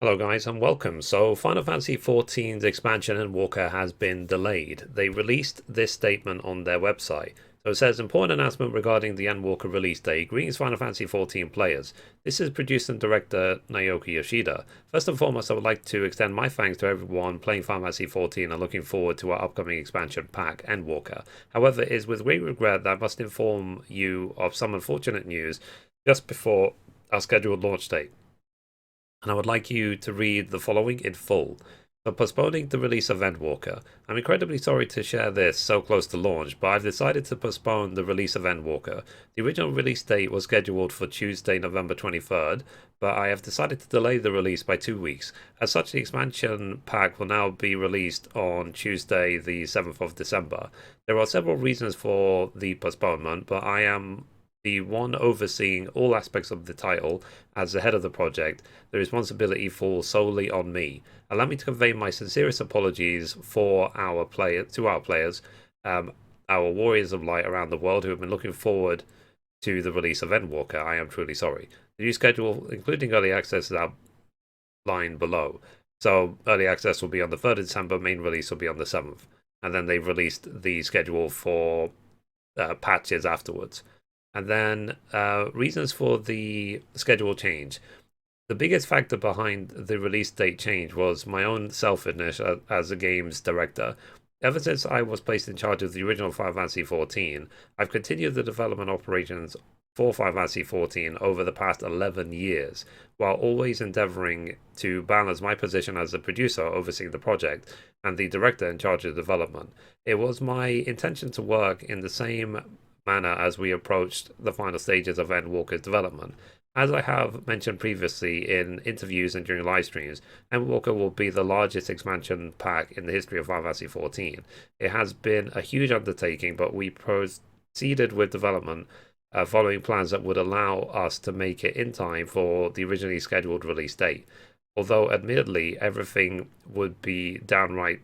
Hello guys and welcome. So Final Fantasy XIV's expansion Endwalker has been delayed. They released this statement on their website. So it says, important announcement regarding the Endwalker release date. Greetings Final Fantasy XIV players. This is producer and director Naoki Yoshida. First and foremost, I would like to extend my thanks to everyone playing Final Fantasy XIV and looking forward to our upcoming expansion pack, Endwalker. However, it is with great regret that I must inform you of some unfortunate news just before our scheduled launch date, and I would like you to read the following in full. For postponing the release of Endwalker, I'm incredibly sorry to share this so close to launch, but I've decided to postpone the release of Endwalker. The original release date was scheduled for Tuesday, November 23rd, but I have decided to delay the release by 2 weeks. As such, the expansion pack will now be released on Tuesday, the 7th of December. There are several reasons for the postponement, but I am the one overseeing all aspects of the title. As the head of the project, the responsibility falls solely on me. Allow me to convey my sincerest apologies for to our players, our warriors of light around the world who have been looking forward to the release of Endwalker. I am truly sorry. The new schedule, including early access, is outlined below. So early access will be on the 3rd of December, main release will be on the 7th. And then they've released the schedule for patches afterwards. And then reasons for the schedule change. The biggest factor behind the release date change was my own selfishness as a game's director. Ever since I was placed in charge of the original Final Fantasy XIV, I've continued the development operations for Final Fantasy XIV over the past 11 years, while always endeavoring to balance my position as the producer overseeing the project and the director in charge of development. It was my intention to work in the same manner as we approached the final stages of Endwalker's development. As I have mentioned previously in interviews and during live streams, Endwalker will be the largest expansion pack in the history of Final Fantasy XIV. It has been a huge undertaking, but we proceeded with development following plans that would allow us to make it in time for the originally scheduled release date. Although, admittedly, everything would be downright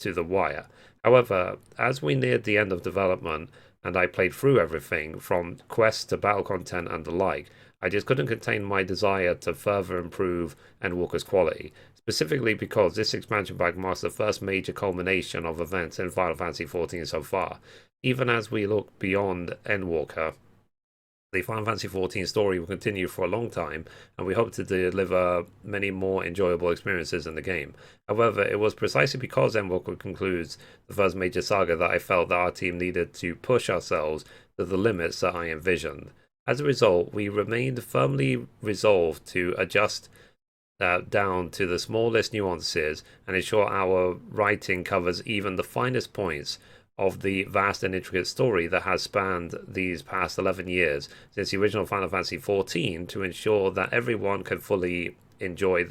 to the wire. However, as we neared the end of development, and I played through everything from quests to battle content and the like, I just couldn't contain my desire to further improve Endwalker's quality, specifically because this expansion pack marks the first major culmination of events in Final Fantasy XIV so far. Even as we look beyond Endwalker, the Final Fantasy XIV story will continue for a long time, and we hope to deliver many more enjoyable experiences in the game. However, it was precisely because Endwalker concludes the first major saga that I felt that our team needed to push ourselves to the limits that I envisioned. As a result, we remained firmly resolved to adjust down to the smallest nuances and ensure our writing covers even the finest points of the vast and intricate story that has spanned these past 11 years since the original Final Fantasy XIV, to ensure that everyone can fully enjoy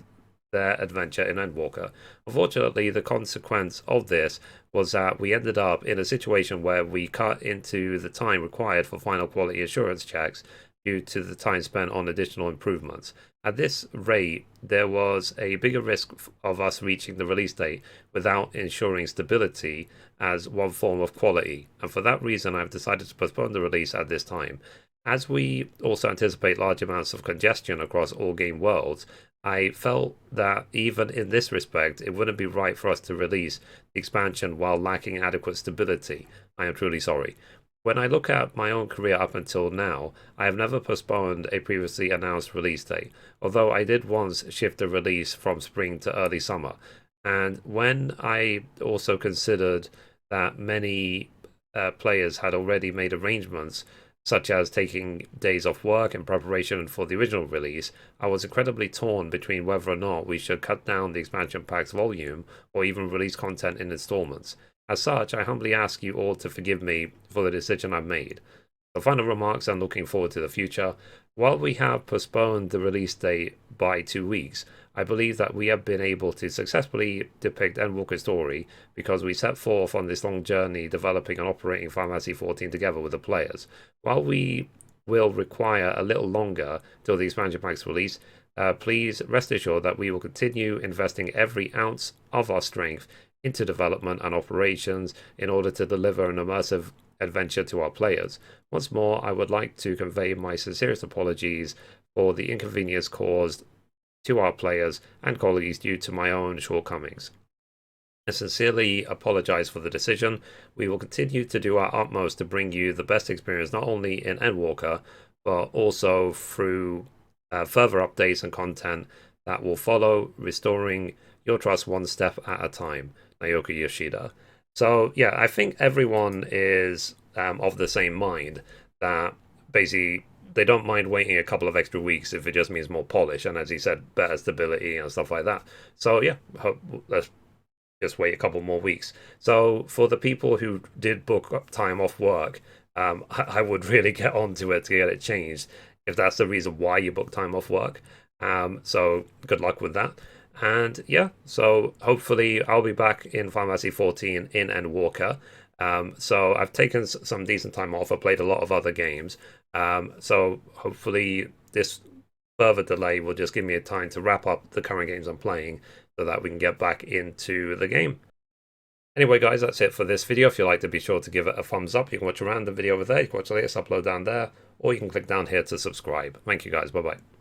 their adventure in Endwalker. Unfortunately, the consequence of this was that we ended up in a situation where we cut into the time required for final quality assurance checks due to the time spent on additional improvements. At this rate, there was a bigger risk of us reaching the release date without ensuring stability as one form of quality, and for that reason I've decided to postpone the release at this time. As we also anticipate large amounts of congestion across all game worlds, I felt that even in this respect, it wouldn't be right for us to release the expansion while lacking adequate stability. I am truly sorry. When I look at my own career up until now, I have never postponed a previously announced release date, although I did once shift the release from spring to early summer. And when I also considered that many players had already made arrangements, such as taking days off work in preparation for the original release, I was incredibly torn between whether or not we should cut down the expansion pack's volume or even release content in installments. As such, I humbly ask you all to forgive me for the decision I've made. The final remarks and looking forward to the future. While we have postponed the release date by 2 weeks, I believe that we have been able to successfully depict Endwalker's story because we set forth on this long journey developing and operating Final Fantasy XIV together with the players. While we will require a little longer till the expansion pack's release, please rest assured that we will continue investing every ounce of our strength into development and operations in order to deliver an immersive adventure to our players. Once more, I would like to convey my sincerest apologies for the inconvenience caused to our players and colleagues due to my own shortcomings. I sincerely apologize for the decision. We will continue to do our utmost to bring you the best experience not only in Endwalker, but also through further updates and content that will follow, restoring your trust one step at a time. Naoki Yoshida. So yeah, I think everyone is of the same mind that basically they don't mind waiting a couple of extra weeks if it just means more polish and, as he said, better stability and stuff like that. So yeah, let's just wait a couple more weeks. So for the people who did book time off work, I would really get onto it to get it changed if that's the reason why you book time off work. So good luck with that. And yeah, so hopefully I'll be back in Final Fantasy 14 in Endwalker. So I've taken some decent time off. I played a lot of other games. So hopefully this further delay will just give me a time to wrap up the current games I'm playing so that we can get back into the game. Anyway, guys, that's it for this video. If you liked it, be sure to give it a thumbs up. You can watch a random video over there. You can watch the latest upload down there, or you can click down here to subscribe. Thank you, guys. Bye-bye.